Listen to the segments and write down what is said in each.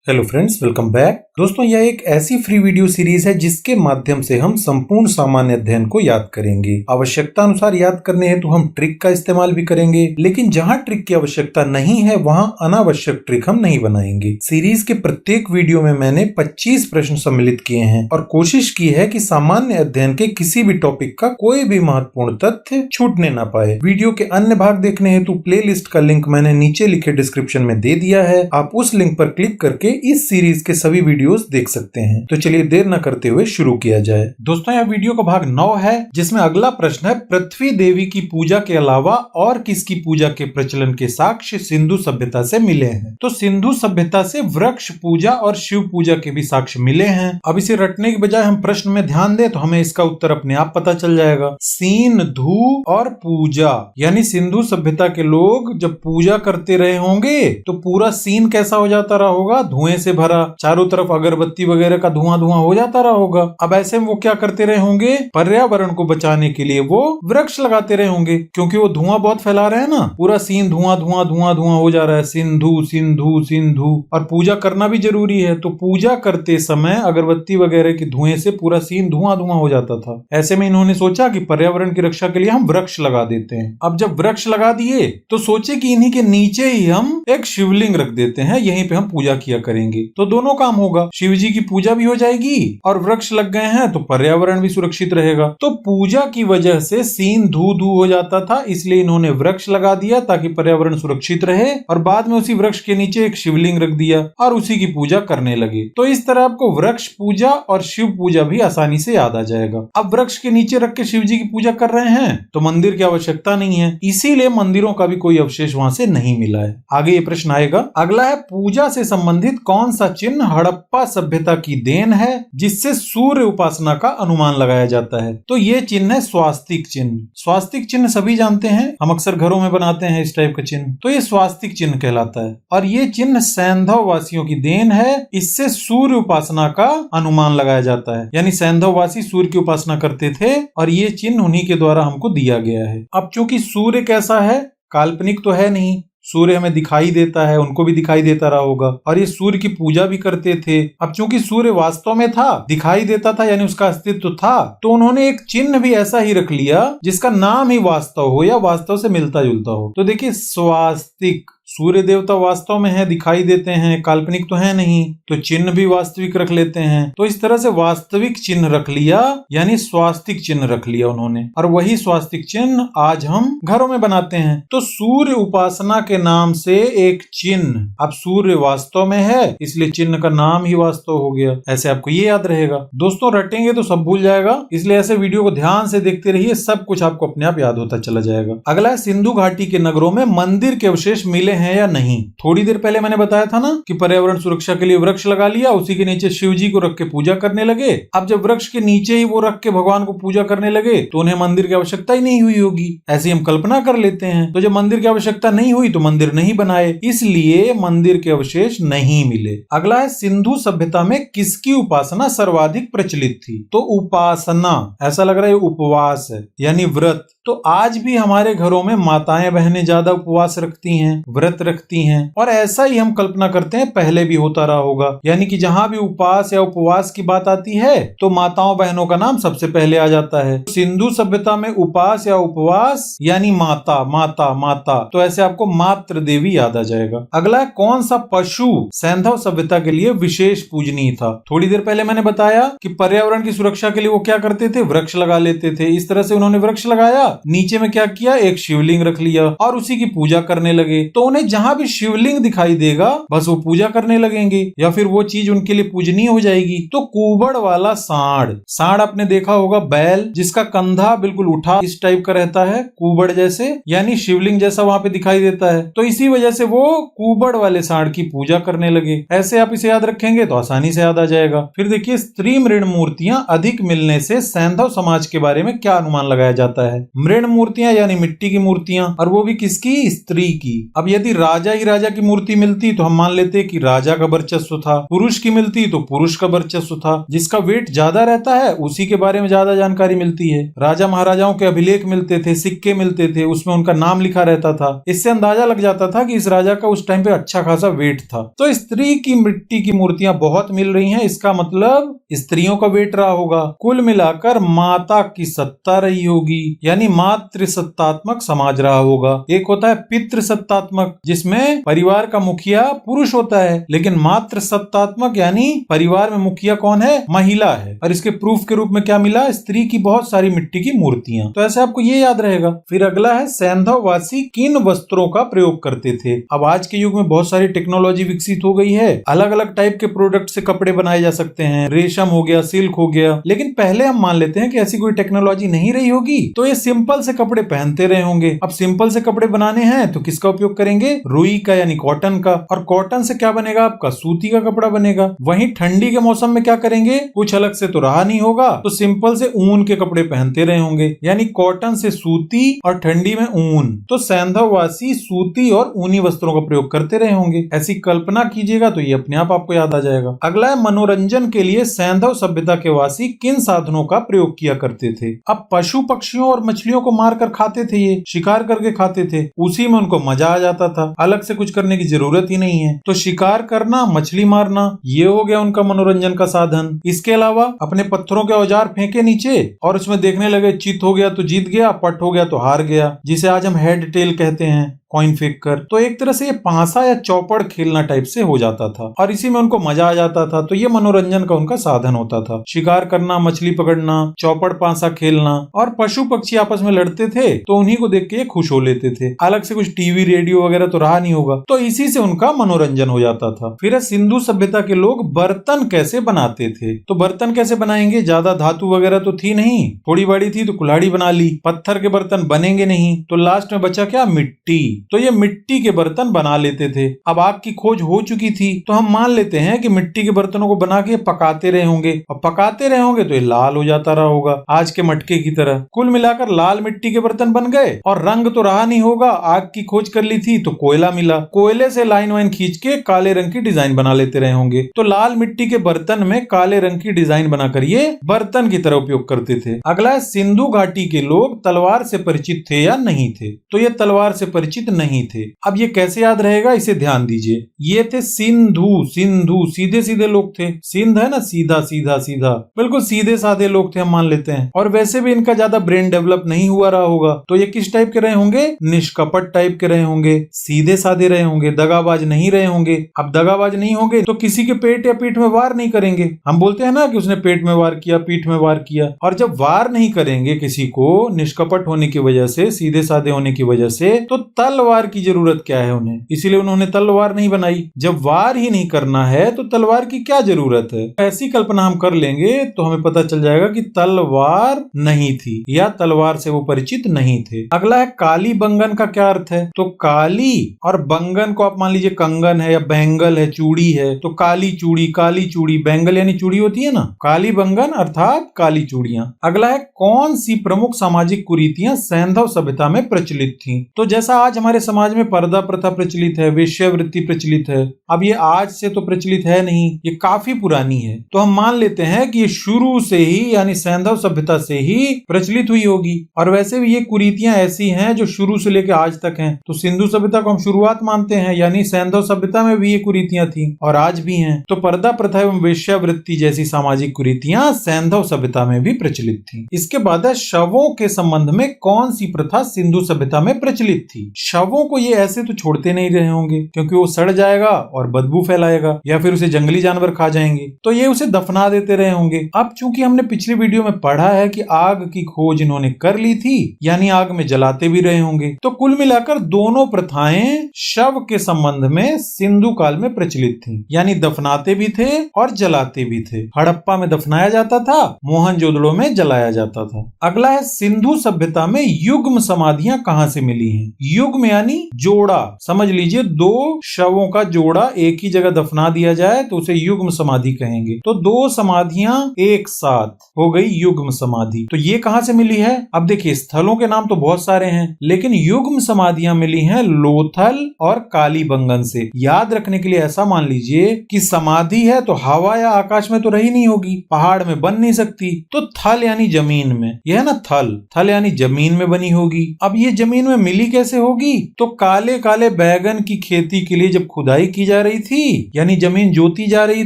Hello friends, welcome back. दोस्तों, यह एक ऐसी फ्री वीडियो सीरीज है जिसके माध्यम से हम संपूर्ण सामान्य अध्ययन को याद करेंगे। आवश्यकता अनुसार याद करने हेतु हम ट्रिक का इस्तेमाल भी करेंगे, लेकिन जहां ट्रिक की आवश्यकता नहीं है वहां अनावश्यक ट्रिक हम नहीं बनाएंगे। सीरीज के प्रत्येक वीडियो में मैंने 25 प्रश्न सम्मिलित किए हैं और कोशिश की है कि सामान्य अध्ययन के किसी भी टॉपिक का कोई भी महत्वपूर्ण तथ्य छूटने ना पाए। वीडियो के अन्य भाग देखने हेतु प्ले लिस्ट का लिंक मैंने नीचे लिखे डिस्क्रिप्शन में दे दिया है। आप उस लिंक पर क्लिक करके इस सीरीज के सभी वीडियोस देख सकते हैं। तो चलिए देर न करते हुए शुरू किया जाए। दोस्तों, यह वीडियो का भाग 9 है, जिसमें अगला प्रश्न है, पृथ्वी देवी की पूजा के अलावा और किसकी पूजा के प्रचलन के साक्ष्य सिंधु सभ्यता से मिले हैं? तो सिंधु सभ्यता से वृक्ष पूजा और शिव पूजा के भी साक्ष्य मिले हैं। अब इसे रटने के बजाय हम प्रश्न में ध्यान दें तो हमें इसका उत्तर अपने आप पता चल जाएगा। सिंधु और पूजा यानी सिंधु सभ्यता के लोग जब पूजा करते रहे होंगे तो पूरा सीन कैसा हो जाता रहा होगा? धुएं से भरा, चारों तरफ अगरबत्ती वगैरह का धुआं धुआं हो जाता रहा होगा। अब ऐसे में वो क्या करते रहे होंगे? पर्यावरण को बचाने के लिए वो वृक्ष लगाते रहे होंगे, क्योंकि वो धुआं बहुत फैला रहे हैं ना। पूरा सीन धुआं धुआं धुआं धुआं हो जा रहा है। सिंधु सिंधु सिंधु। और पूजा करना भी जरूरी है, तो पूजा करते समय अगरबत्ती वगैरह के धुएं से पूरा सीन धुआं धुआं हो जाता था। ऐसे में इन्होंने सोचा कि पर्यावरण की रक्षा के लिए हम वृक्ष लगा देते हैं। अब जब वृक्ष लगा दिए तो सोचे कि इन्हीं के नीचे ही हम एक शिवलिंग रख देते हैं, यहीं पे हम पूजा किया करेंगे, तो दोनों काम होगा। शिव जी की पूजा भी हो जाएगी और वृक्ष लग गए हैं तो पर्यावरण भी सुरक्षित रहेगा। तो पूजा की वजह से सीन धू धू हो जाता था, इसलिए इन्होंने वृक्ष लगा दिया ताकि पर्यावरण सुरक्षित रहे, और बाद में उसी वृक्ष के नीचे एक शिवलिंग रख दिया और उसी की पूजा करने लगे। तो इस तरह आपको वृक्ष पूजा और शिव पूजा भी आसानी से याद आ जाएगा। अब वृक्ष के नीचे रख के शिव जी की पूजा कर रहे हैं तो मंदिर की आवश्यकता नहीं है, इसीलिए मंदिरों का भी कोई अवशेष वहां से नहीं मिला है। आगे ये प्रश्न आएगा। अगला है, पूजा से संबंधित कौन सा चिन्ह हड़प्पा सभ्यता की देन है जिससे सूर्य उपासना का अनुमान लगाया जाता है? तो ये चिन्ह है स्वास्तिक चिन्ह। स्वास्तिक चिन्ह सभी जानते हैं, हम अक्सर घरों में बनाते हैं इस टाइप का चिन्ह, तो ये स्वास्तिक चिन्ह कहलाता है। और ये चिन्ह सैंधव वासियों की देन है, इससे सूर्य उपासना का अनुमान लगाया जाता है। यानी सैंधव वासी सूर्य की उपासना करते थे और ये चिन्ह उन्हीं के द्वारा हमको दिया गया है। अब चूंकि सूर्य कैसा है, काल्पनिक तो है नहीं, सूर्य हमें दिखाई देता है, उनको भी दिखाई देता रहा होगा, और ये सूर्य की पूजा भी करते थे। अब चूंकि सूर्य वास्तव में था, दिखाई देता था, यानी उसका अस्तित्व था, तो उन्होंने एक चिन्ह भी ऐसा ही रख लिया जिसका नाम ही वास्तव हो या वास्तव से मिलता जुलता हो। तो देखिए, स्वास्तिक, सूर्य देवता वास्तव में है, दिखाई देते हैं, काल्पनिक तो है नहीं, तो चिन्ह भी वास्तविक रख लेते हैं। तो इस तरह से वास्तविक चिन्ह रख लिया, यानी स्वास्तिक चिन्ह रख लिया उन्होंने, और वही स्वास्तिक चिन्ह आज हम घरों में बनाते हैं। तो सूर्य उपासना के नाम से एक चिन्ह, अब सूर्य वास्तव में है इसलिए चिन्ह का नाम ही वास्तव हो गया। ऐसे आपको ये याद रहेगा। दोस्तों, रटेंगे तो सब भूल जाएगा, इसलिए ऐसे वीडियो को ध्यान से देखते रहिए, सब कुछ आपको अपने आप याद होता चला जाएगा। अगला है, सिंधु घाटी के नगरों में मंदिर के अवशेष मिले हैं या नहीं? थोड़ी देर पहले मैंने बताया था ना कि पर्यावरण सुरक्षा के लिए वृक्ष लगा लिया, उसी के नीचे शिव जी को रख के पूजा करने लगे। अब जब वृक्ष के नीचे ही वो रख के भगवान को पूजा करने लगे तो उन्हें मंदिर की आवश्यकता ही नहीं हुई होगी, ऐसी हम कल्पना कर लेते हैं। तो जब मंदिर की आवश्यकता नहीं हुई तो मंदिर नहीं बनाए, इसलिए मंदिर के अवशेष नहीं मिले। अगला है, सिंधु सभ्यता में किसकी उपासना सर्वाधिक प्रचलित थी? तो उपासना, ऐसा लग रहा है उपवास है, यानी व्रत। तो आज भी हमारे घरों में माताएं बहनें ज्यादा उपवास रखती हैं, व्रत रखती हैं, और ऐसा ही हम कल्पना करते हैं पहले भी होता रहा होगा। यानी कि जहां भी उपास या उपवास की बात आती है तो माताओं बहनों का नाम सबसे पहले आ जाता है। सिंधु सभ्यता में उपास या उपवास यानी माता माता माता, तो ऐसे आपको मातृ देवी याद आ जाएगा। अगला है, कौन सा पशु सैंधव सभ्यता के लिए विशेष पूजनीय था? थोड़ी देर पहले मैंने बताया कि पर्यावरण की सुरक्षा के लिए वो क्या करते थे? वृक्ष लगा लेते थे। इस तरह से उन्होंने वृक्ष लगाया, नीचे में क्या किया? एक शिवलिंग रख लिया और उसी की पूजा करने लगे। तो उन्हें जहां भी शिवलिंग दिखाई देगा बस वो पूजा करने लगेंगे, या फिर वो चीज उनके लिए पूजनीय हो जाएगी। तो कुबड़ वाला सांड, सांड आपने देखा होगा, बैल जिसका कंधा बिल्कुल उठा इस टाइप का रहता है, कुबड़ जैसे, यानी शिवलिंग जैसा वहां पे दिखाई देता है, तो इसी वजह से वो कुबड़ वाले सांड की पूजा करने लगे। ऐसे आप इसे याद रखेंगे तो आसानी से याद आ जाएगा। फिर देखिए, स्त्री मृण मूर्तियां अधिक मिलने से सैंधव समाज के बारे में क्या अनुमान लगाया जाता है? मृण मूर्तियां यानी मिट्टी की मूर्तियां, और वो भी किसकी? स्त्री की। अब यदि यदि राजा ही राजा की मूर्ति मिलती तो हम मान लेते कि राजा का वर्चस्व था, पुरुष की मिलती तो पुरुष का वर्चस्व था। जिसका वेट ज्यादा रहता है उसी के बारे में ज्यादा जानकारी मिलती है। राजा महाराजाओं के अभिलेख मिलते थे, सिक्के मिलते थे, उसमें उनका नाम लिखा रहता था। इससे अंदाजा लग जाता था कि इस राजा का उस टाइम पे अच्छा खासा वेट था। तो स्त्री की मिट्टी की मूर्तियां बहुत मिल रही हैं, इसका मतलब स्त्रियों का वेट रहा होगा। कुल मिलाकर माता की सत्ता रही होगी, यानी मातृ सत्तात्मक समाज रहा होगा। एक होता है पितृ सत्तात्मक, जिसमें परिवार का मुखिया पुरुष होता है, लेकिन मातृ सत्तात्मक यानी परिवार में मुखिया कौन है? महिला है। और इसके प्रूफ के रूप में क्या मिला? स्त्री की बहुत सारी मिट्टी की मूर्तियां। तो ऐसे आपको ये याद रहेगा। फिर अगला है सैंधववासी किन वस्त्रों का प्रयोग करते थे। अब आज के युग में बहुत सारी टेक्नोलॉजी विकसित हो गई है, अलग अलग टाइप के प्रोडक्ट से कपड़े बनाए जा सकते हैं, रेशम हो गया, सिल्क हो गया। लेकिन पहले हम मान लेते हैं कि ऐसी कोई टेक्नोलॉजी नहीं रही होगी, तो ये सिंपल से कपड़े पहनते रहे होंगे। अब सिंपल से कपड़े बनाने हैं तो किसका उपयोग करेंगे? रुई का यानी कॉटन का। और कॉटन से क्या बनेगा? आपका सूती का कपड़ा बनेगा। वहीं ठंडी के मौसम में क्या करेंगे? कुछ अलग से तो रहा नहीं होगा, तो सिंपल से ऊन के कपड़े पहनते रहे होंगे, यानी कॉटन से सूती और ठंडी में ऊन। तो सैंधववासी सूती और ऊनी वस्त्रों का प्रयोग करते रहे होंगे। ऐसी कल्पना कीजिएगा तो ये अपने आप आपको याद आ जाएगा। अगला है मनोरंजन के लिए सैंधव सभ्यता के वासी किन साधनों का प्रयोग किया करते थे। अब पशु पक्षियों और मछलियों को मारकर खाते थे, ये शिकार करके खाते थे, उसी में उनको मजा आ जाता था, अलग से कुछ करने की जरूरत ही नहीं है। तो शिकार करना, मछली मारना, ये हो गया उनका मनोरंजन का साधन। इसके अलावा अपने पत्थरों के औजार फेंके नीचे और उसमें देखने लगे, चित हो गया तो जीत गया, पट हो गया तो हार गया, जिसे आज हम हेड टेल कहते हैं, कॉइन फेंक कर। तो एक तरह से ये पांसा या चौपड़ खेलना टाइप से हो जाता था और इसी में उनको मजा आ जाता था। तो ये मनोरंजन का उनका साधन होता था, शिकार करना, मछली पकड़ना, चौपड़ पांसा खेलना। और पशु पक्षी आपस में लड़ते थे तो उन्हीं को देख के खुश हो लेते थे। अलग से कुछ टीवी रेडियो वगैरह तो रहा नहीं होगा, तो इसी से उनका मनोरंजन हो जाता था। फिर सिंधु सभ्यता के लोग बर्तन कैसे बनाते थे। तो बर्तन कैसे बनाएंगे? ज्यादा धातु वगैरह तो थी नहीं, थोड़ी बड़ी थी तो कुल्हाड़ी बना ली। पत्थर के बर्तन बनेंगे नहीं, तो लास्ट में बचा क्या? मिट्टी। तो ये मिट्टी के बर्तन बना लेते थे। अब आग की खोज हो चुकी थी तो हम मान लेते हैं कि मिट्टी के बर्तनों को बना के पकाते रहे होंगे, और पकाते रहे होंगे तो ये लाल हो जाता रहा होगा, आज के मटके की तरह। कुल मिलाकर लाल मिट्टी के बर्तन बन गए और रंग तो रहा नहीं होगा। आग की खोज कर ली थी तो कोयला मिला, कोयले से लाइन वाइन खींच के काले रंग की डिजाइन बना लेते रहे होंगे। तो लाल मिट्टी के बर्तन में काले रंग की डिजाइन बनाकर ये बर्तन की तरह उपयोग करते थे। अगला है सिंधु घाटी के लोग तलवार से परिचित थे या नहीं थे। तो ये तलवार से परिचित नहीं थे। अब ये कैसे याद रहेगा, इसे ध्यान दीजिए। ये थे सिंधु, सिंधु सीधे सीधे लोग थे। सिंध है ना, सीधा सीधा सीधा, बिल्कुल सीधे साधे लोग थे हम मान लेते हैं। और वैसे भी इनका ज्यादा ब्रेन डेवलप नहीं हुआ रहा होगा, तो ये किस टाइप के रहे होंगे? निष्कपट टाइप के रहे होंगे, सीधे साधे रहे होंगे, दगाबाज नहीं रहे होंगे। अब दगाबाज नहीं होंगे तो किसी के पेट या पीठ में वार नहीं करेंगे। हम बोलते हैं ना कि उसने पेट में वार किया, पीठ में वार किया। और जब वार नहीं करेंगे किसी को, निष्कपट होने की वजह से, सीधे साधे होने की वजह से, तो तलवार की जरूरत क्या है उन्हें, इसीलिए उन्होंने तलवार नहीं बनाई। जब वार ही नहीं करना है तो तलवार की क्या जरूरत है। ऐसी कल्पना हम कर लेंगे तो हमें पता चल जाएगा कि तलवार नहीं थी या तलवार से वो परिचित नहीं थे। अगला है काली बंगन का क्या अर्थ है। तो काली और बंगन को आप मान लीजिए कंगन है या बैंगल है, चूड़ी है, तो काली चूड़ी, काली चूड़ी, बैंगल यानी चूड़ी होती है ना, काली बंगन अर्थात काली चूड़ियां। अगला है कौन सी प्रमुख सामाजिक कुरीतियां सैंधव सभ्यता में प्रचलित थी। तो जैसा आज हमारे समाज में पर्दा प्रथा प्रचलित है, वेश्यावृत्ति प्रचलित है, अब ये आज से तो प्रचलित है नहीं, ये काफी पुरानी है। तो हम मान लेते हैं कि ये शुरू से ही यानी सैंधव सभ्यता से ही प्रचलित हुई होगी। और वैसे भी ये कुरीतियां ऐसी हैं जो शुरू से लेकर आज तक हैं। तो सिंधु सभ्यता को हम शुरुआत मानते हैं, यानी सैंधव सभ्यता में भी ये कुरीतियां थी और आज भी हैं। तो पर्दा प्रथा एवं वेश्यावृत्ति जैसी सामाजिक कुरीतियां सैंधव सभ्यता में भी प्रचलित थी। इसके बाद है शवों के संबंध में कौन सी प्रथा सिंधु सभ्यता में प्रचलित थी। शवों को ये ऐसे तो छोड़ते नहीं रहे होंगे, क्योंकि वो सड़ जाएगा और बदबू फैलाएगा, या फिर उसे जंगली जानवर खा जाएंगे, तो ये उसे दफना देते रहे होंगे। अब चूंकि हमने पिछली वीडियो में पढ़ा है कि आग की खोज इन्होंने कर ली थी, यानी आग में जलाते भी रहे होंगे। तो कुल मिलाकर दोनों प्रथाएं शव के संबंध में सिंधु काल में प्रचलित थी, यानी दफनाते भी थे और जलाते भी थे। हड़प्पा में दफनाया जाता था, मोहनजोदड़ो में जलाया जाता था। अगला है सिंधु सभ्यता में युग्म समाधियां कहां से मिली हैं। युग्म यानी जोड़ा, समझ लीजिए दो शवों का जोड़ा एक ही जगह दफना दिया जाए तो उसे युग्म समाधि कहेंगे। तो दो समाधियां एक साथ हो गई युग्म समाधि। तो ये कहां से मिली है? अब देखिए स्थलों के नाम तो बहुत सारे हैं, लेकिन युग्म समाधियां मिली हैं लोथल और कालीबंगन से। याद रखने के लिए ऐसा मान लीजिए कि समाधि है तो हवा या आकाश में तो रही नहीं होगी, पहाड़ में बन नहीं सकती, तो थल यानी जमीन में, यह है ना थल, थल यानी जमीन में बनी होगी। अब ये जमीन में मिली कैसे होगी? तो काले काले बैगन की खेती के लिए जब खुदाई की जा रही थी, यानी जमीन जोती जा रही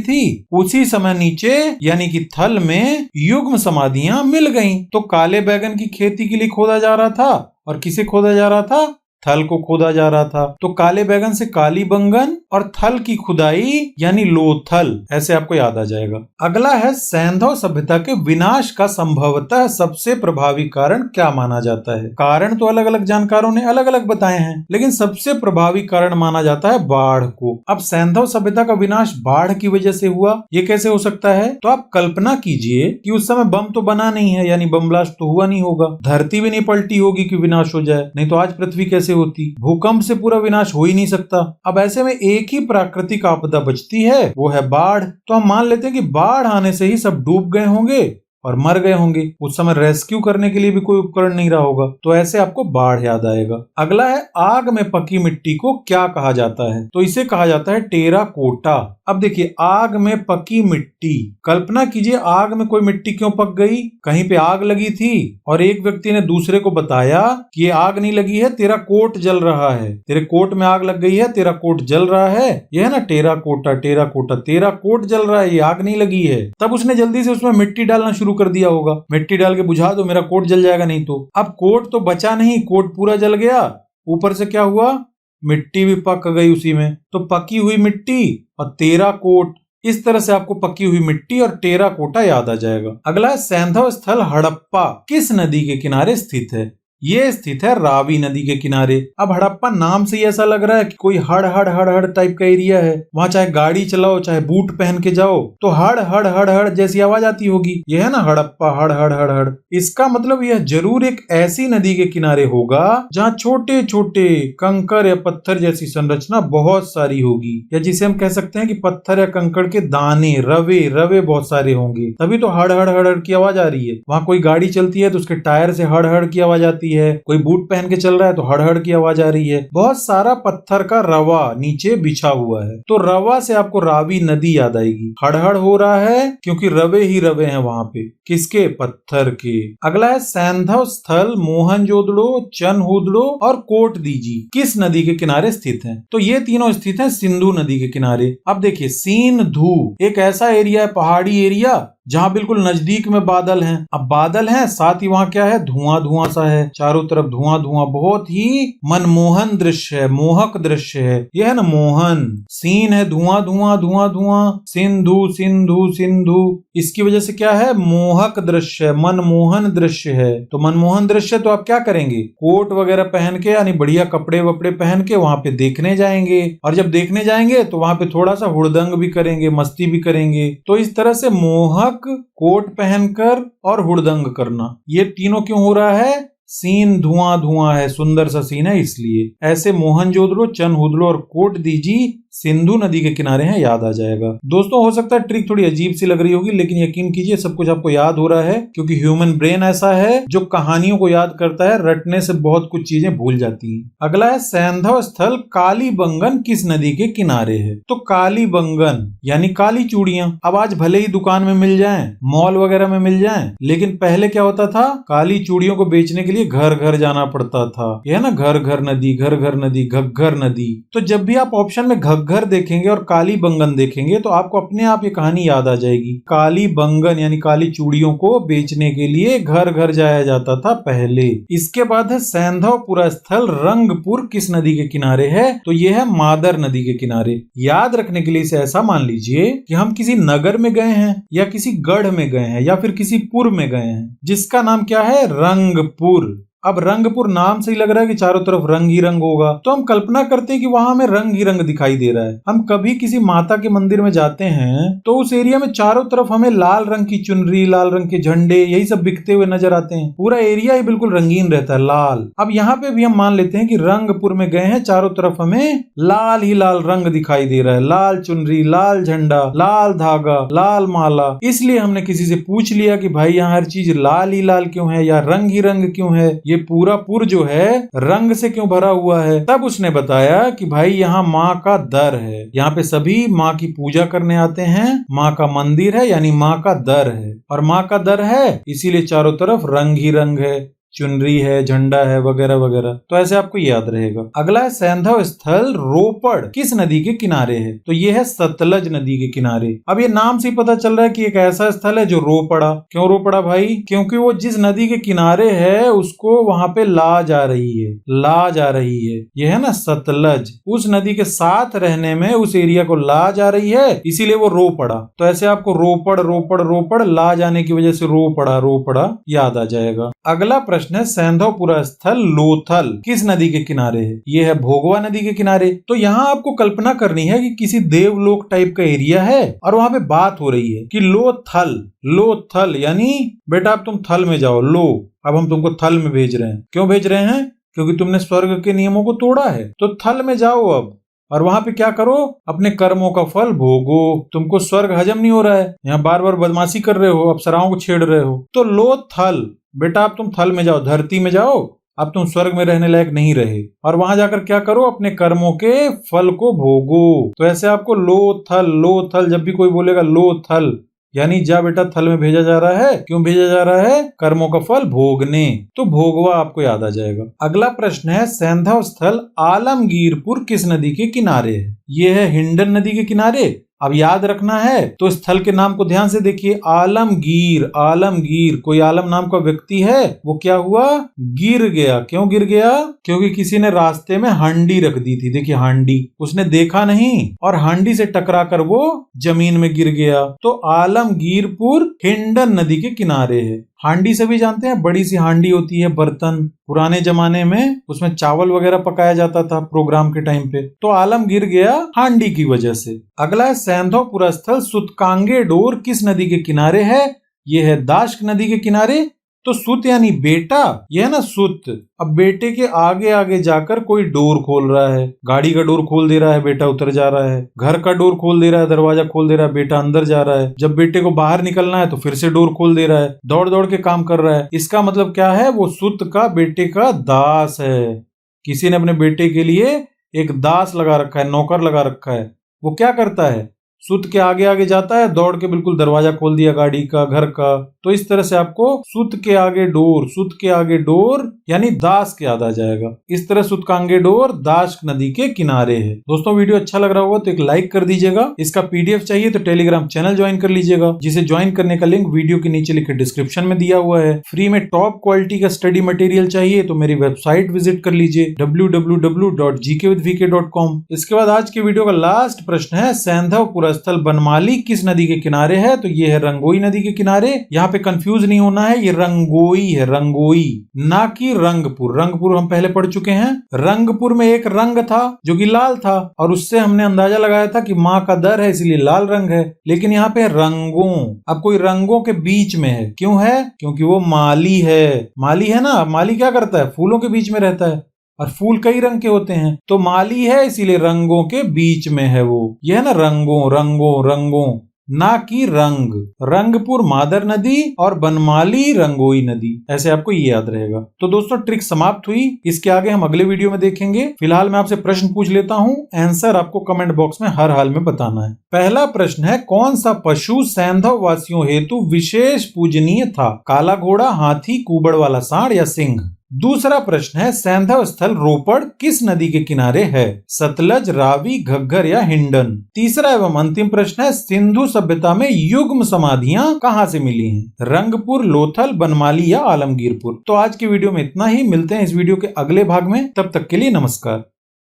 थी, उसी समय नीचे यानी कि थल में युग्म समाधियां मिल गईं। तो काले बैगन की खेती के लिए खोदा जा रहा था, और किसे खोदा जा रहा था? थल को खोदा जा रहा था। तो काले बैगन से कालीबंगन और थल की खुदाई यानी लोथल, ऐसे आपको याद आ जाएगा। अगला है सैंधव सभ्यता के विनाश का संभवतः सबसे प्रभावी कारण क्या माना जाता है? कारण तो अलग अलग जानकारों ने अलग अलग बताए हैं, लेकिन सबसे प्रभावी कारण माना जाता है बाढ़ को। अब सैंधव सभ्यता का विनाश बाढ़ की वजह से हुआ, ये कैसे हो सकता है? तो आप कल्पना कीजिए कि उस समय बम तो बना नहीं है, यानी बम ब्लास्ट तो हुआ नहीं होगा, धरती भी नहीं पलटी होगी कि विनाश हो जाए, नहीं तो आज पृथ्वी कैसे होती, भूकंप से पूरा विनाश हो ही नहीं सकता। अब ऐसे में एक ही प्राकृतिक आपदा बचती है, वो है बाढ़। तो हम मान लेते हैं कि बाढ़ आने से ही सब डूब गए होंगे और मर गए होंगे, उस समय रेस्क्यू करने के लिए भी कोई उपकरण नहीं रहा होगा, तो ऐसे आपको बाढ़ याद आएगा। अगला है आग में पकी मिट्टी को क्या कहा जाता है? तो इसे कहा जाता है टेराकोटा। अब देखिए आग में पकी मिट्टी, कल्पना कीजिए आग में कोई मिट्टी क्यों पक गई? कहीं पे आग लगी थी और एक व्यक्ति ने दूसरे को बताया कि ये आग नहीं लगी है, तेरा कोट जल रहा है, तेरे कोट में आग लग गई है, तेरा कोट जल रहा है, यह है ना टेराकोटा, टेराकोटा, तेरा कोट जल रहा है, ये आग नहीं लगी है। तब उसने जल्दी से उसमें मिट्टी डालना शुरू कर दिया होगा, मिट्टी डाल के बुझा दो, मेरा कोट जल जाएगा। नहीं तो अब कोट तो बचा नहीं, कोट पूरा जल गया, ऊपर से क्या हुआ? मिट्टी भी पक गई उसी में। तो पकी हुई मिट्टी और टेराकोट, इस तरह से आपको पकी हुई मिट्टी और टेराकोटा याद आ जाएगा। अगला है सैंधव स्थल हड़प्पा किस नदी के किनारे स्थित है? ये स्थित है रावी नदी के किनारे। अब हड़प्पा नाम से ही ऐसा लग रहा है कि कोई हड़ हड़ हड़ हड़ टाइप का एरिया है, वहां चाहे गाड़ी चलाओ चाहे बूट पहन के जाओ तो हड़ हड़ हड़ हड़ जैसी आवाज आती होगी, यह है ना हड़प्पा, हड़ हड़ हड़ हड़। इसका मतलब यह जरूर एक ऐसी नदी के किनारे होगा जहाँ छोटे छोटे कंकर या पत्थर जैसी संरचना बहुत सारी होगी, या जिसे हम कह सकते हैं कि पत्थर या कंकड़ के दाने, रवे रवे बहुत सारे होंगे, तभी तो हड़ हड़ हड़ हड़ की आवाज आ रही है। वहां कोई गाड़ी चलती है तो उसके टायर से हड़ हड़ की आवाज आती है, कोई बूट पहन के चल रहा है तो हड़हड़ की आवाज आ रही है। बहुत सारा पत्थर का रवा नीचे बिछा हुआ है, तो रवा से आपको रावी नदी याद आएगी। हड़हड़ हो रहा है क्योंकि रवे ही रवे हैं वहां पे, किसके? पत्थर के। अगला है सैंधव स्थल मोहनजोदड़ो, चनहुदड़ो और कोटदीजी किस नदी के किनारे स्थित हैं? तो ये तीनों स्थित हैं सिंधु नदी के किनारे। अब देखिए सिंधु एक ऐसा एरिया है, पहाड़ी एरिया, जहाँ बिल्कुल नजदीक में बादल हैं। अब बादल हैं, साथ ही वहाँ क्या है? धुआं धुआं सा है, चारों तरफ धुआं धुआं, बहुत ही मनमोहन दृश्य है, मोहक दृश्य है, यह है ना मोहन। सीन है धुआं धुआं धुआं धुआं, सिंधु सिंधु सिंधु, इसकी वजह से क्या है? मोहक दृश्य है, मनमोहन दृश्य है। तो मनमोहन दृश्य तो आप क्या करेंगे? कोट वगैरह पहन के, यानी बढ़िया कपड़े वपड़े पहन के वहां पे देखने जाएंगे, और जब देखने जाएंगे तो वहां पे थोड़ा सा हुड़दंग भी करेंगे, मस्ती भी करेंगे। तो इस तरह से मोहक, कोट पहनकर और हुड़दंग करना, ये तीनों क्यों हो रहा है? सीन धुआं धुआं है, सुंदर सा सीन है इसलिए। ऐसे मोहनजोदड़ो, चनहुदड़ो और कोटदीजी सिंधु नदी के किनारे हैं, याद आ जाएगा। दोस्तों हो सकता है ट्रिक थोड़ी अजीब सी लग रही होगी, लेकिन यकीन कीजिए सब कुछ आपको याद हो रहा है, क्योंकि ह्यूमन ब्रेन ऐसा है जो कहानियों को याद करता है, रटने से बहुत कुछ चीजें भूल जाती हैं। अगला है सैंधव स्थल कालीबंगन किस नदी के किनारे है? तो कालीबंगन यानी काली चूड़ियां। अब आज भले ही दुकान में मिल जाएं, मॉल वगैरह में मिल जाएं, लेकिन पहले क्या होता था? काली चूड़ियों को बेचने के लिए घर घर जाना पड़ता था, यह ना घर घर नदी, घर घर नदी, घग्घर नदी। तो जब भी आप ऑप्शन में घग्घर देखेंगे और कालीबंगन देखेंगे तो आपको अपने आप ये कहानी याद आ जाएगी। कालीबंगन यानी काली चूड़ियों को बेचने के लिए घर घर जाया जाता था पहले। इसके बाद है सैंधवपुरा स्थल रंगपुर किस नदी के किनारे है? तो ये है मादर नदी के किनारे। याद रखने के लिए इसे ऐसा मान लीजिए कि हम किसी नगर में गए हैं, या किसी गढ़ में गए हैं, या फिर किसी पुर में गए हैं जिसका नाम क्या है? रंगपुर। अब रंगपुर नाम से ही लग रहा है कि चारों तरफ रंग ही रंग होगा, तो हम कल्पना करते हैं कि वहां हमें रंग ही रंग दिखाई दे रहा है। हम कभी किसी माता के मंदिर में जाते हैं तो उस एरिया में चारों तरफ हमें लाल रंग की चुनरी, लाल रंग के झंडे, यही सब बिकते हुए नजर आते हैं। पूरा एरिया ही बिल्कुल रंगीन रहता है, लाल। अब यहाँ पे भी हम मान लेते हैं कि रंगपुर में गए हैं, चारों तरफ हमें लाल ही लाल रंग दिखाई दे रहा है, लाल चुनरी, लाल झंडा, लाल धागा, लाल माला। इसलिए हमने किसी से पूछ लिया कि भाई यहाँ हर चीज लाल ही लाल क्यों है या रंग ही रंग क्यों है, ये पूरा पुर जो है रंग से क्यों भरा हुआ है। तब उसने बताया कि भाई यहाँ माँ का दर है, यहाँ पे सभी माँ की पूजा करने आते हैं, माँ का मंदिर है यानी माँ का दर है, और माँ का दर है इसीलिए चारों तरफ रंग ही रंग है, चुनरी है, झंडा है, वगैरह वगैरह। तो ऐसे आपको याद रहेगा। अगला है सैंधव स्थल रोपड़ किस नदी के किनारे है, तो ये है सतलज नदी के किनारे। अब ये नाम से ही पता चल रहा है कि एक ऐसा स्थल है जो रो पड़ा। क्यों रो पड़ा भाई? क्योंकि वो जिस नदी के किनारे है उसको वहां पे ला जा रही है, ला जा रही है। ये है ना सतलज, उस नदी के साथ रहने में उस एरिया को ला जा रही है, इसीलिए वो रो पड़ा। तो ऐसे आपको रोपड़ रोपड़ रोपड़ ला जाने की वजह से रो पड़ा याद आ जाएगा। अगला प्रश्न है सैंधवपुरा स्थल लोथल किस नदी के किनारे है, ये है भोगवा नदी के किनारे। तो यहाँ आपको कल्पना करनी है कि किसी देवलोक टाइप का एरिया है और वहां पे बात हो रही है कि लोथल, लोथल यानी बेटा अब तुम थल में जाओ, लो अब हम तुमको थल में भेज रहे हैं। क्यों भेज रहे हैं? क्योंकि तुमने स्वर्ग के नियमों को तोड़ा है, तो थल में जाओ अब, और वहां पे क्या करो, अपने कर्मों का फल भोगो। तुमको स्वर्ग हजम नहीं हो रहा है, यहाँ बार बार बदमाशी कर रहे हो, अप्सराओं को छेड़ रहे हो, तो लो थल, बेटा अब तुम थल में जाओ, धरती में जाओ, अब तुम स्वर्ग में रहने लायक नहीं रहे, और वहां जाकर क्या करो, अपने कर्मों के फल को भोगो। तो ऐसे आपको लो थल, जब भी कोई बोलेगा लो थल यानी जा बेटा थल में भेजा जा रहा है। क्यों भेजा जा रहा है? कर्मों का फल भोगने। तो भोगवा आपको याद आ जाएगा। अगला प्रश्न है सैंधव स्थल आलमगीरपुर किस नदी के किनारे है, ये है हिंडन नदी के किनारे। अब याद रखना है तो स्थल के नाम को ध्यान से देखिए, आलमगीर, आलमगीर, कोई आलम नाम का व्यक्ति है, वो क्या हुआ, गिर गया। क्यों गिर गया? क्योंकि किसी ने रास्ते में हांडी रख दी थी, देखिए हांडी, उसने देखा नहीं और हांडी से टकराकर वो जमीन में गिर गया। तो आलमगीरपुर हिंडन नदी के किनारे है। हांडी सभी जानते हैं, बड़ी सी हांडी होती है, बर्तन, पुराने जमाने में उसमें चावल वगैरह पकाया जाता था प्रोग्राम के टाइम पे। तो आलम गिर गया हांडी की वजह से। अगला है सैंधवपुरा स्थल सुतकांगे डोर किस नदी के किनारे है, ये है दाश्क नदी के किनारे। तो सुत यानी बेटा, यह है ना सुत। अब बेटे के आगे आगे जाकर कोई डोर खोल रहा है, गाड़ी का डोर खोल दे रहा है, बेटा उतर जा रहा है, घर का डोर खोल दे रहा है, दरवाजा खोल दे रहा है, बेटा अंदर जा रहा है। जब बेटे को बाहर निकलना है तो फिर से डोर खोल दे रहा है, दौड़ दौड़ के काम कर रहा है। इसका मतलब क्या है, वो सुत का बेटे का दास है। किसी ने अपने बेटे के लिए एक दास लगा रखा है, नौकर लगा रखा है। वो क्या करता है, सुत के आगे आगे जाता है, दौड़ के बिल्कुल दरवाजा खोल दिया गाड़ी का, घर का। तो इस तरह से आपको सुत के आगे डोर, सुत के आगे डोर यानी दास के याद आ जाएगा। इस तरह सुतकांगे डोर दाश्क नदी के किनारे है। दोस्तों वीडियो अच्छा लग रहा होगा तो एक लाइक कर दीजिएगा। इसका पीडीएफ चाहिए तो टेलीग्राम चैनल ज्वाइन कर लीजिएगा, जिसे ज्वाइन करने का लिंक वीडियो के नीचे लिखे डिस्क्रिप्शन में दिया हुआ है। फ्री में टॉप क्वालिटी का स्टडी मटेरियल चाहिए तो मेरी वेबसाइट विजिट कर लीजिए www.gkwithvk.com। इसके बाद आज के वीडियो का लास्ट प्रश्न है सैंधवपुरा स्थल बनमाली किस नदी के किनारे है, तो ये है रंगोई नदी के किनारे। यहाँ पे कंफ्यूज नहीं होना है, ये रंगोई है, रंगोई, ना कि रंगपुर। रंगपुर हम पहले पढ़ चुके हैं। रंगपुर में एक रंग था जो कि लाल था और उससे हमने अंदाजा लगाया था कि माँ का दर है इसलिए लाल रंग है। लेकिन यहाँ पे रंगों, अब कोई रंगों के बीच में है। क्यों है? क्योंकि वो माली है। माली है ना, माली क्या करता है, फूलों के बीच में रहता है और फूल कई रंग के होते हैं। तो माली है इसीलिए रंगों के बीच में है वो। यह है ना रंगों, रंगों, रंगों, ना कि रंग। रंगपुर मादर नदी और बनमाली रंगोई नदी, ऐसे आपको ये याद रहेगा। तो दोस्तों ट्रिक समाप्त हुई, इसके आगे हम अगले वीडियो में देखेंगे। फिलहाल मैं आपसे प्रश्न पूछ लेता हूँ, आंसर आपको कमेंट बॉक्स में हर हाल में बताना है। पहला प्रश्न है कौन सा पशु सैंधव वासियों हेतु विशेष पूजनीय था, काला घोड़ा, हाथी, कुबड़ वाला सांड या सिंह। दूसरा प्रश्न है सैंधव स्थल रोपड़ किस नदी के किनारे है, सतलज, रावी, घग्गर या हिंडन। तीसरा एवं अंतिम प्रश्न है सिंधु सभ्यता में युग्म समाधियां कहां से मिली हैं, रंगपुर, लोथल, बनमाली या आलमगीरपुर। तो आज की वीडियो में इतना ही, मिलते हैं इस वीडियो के अगले भाग में, तब तक के लिए नमस्कार।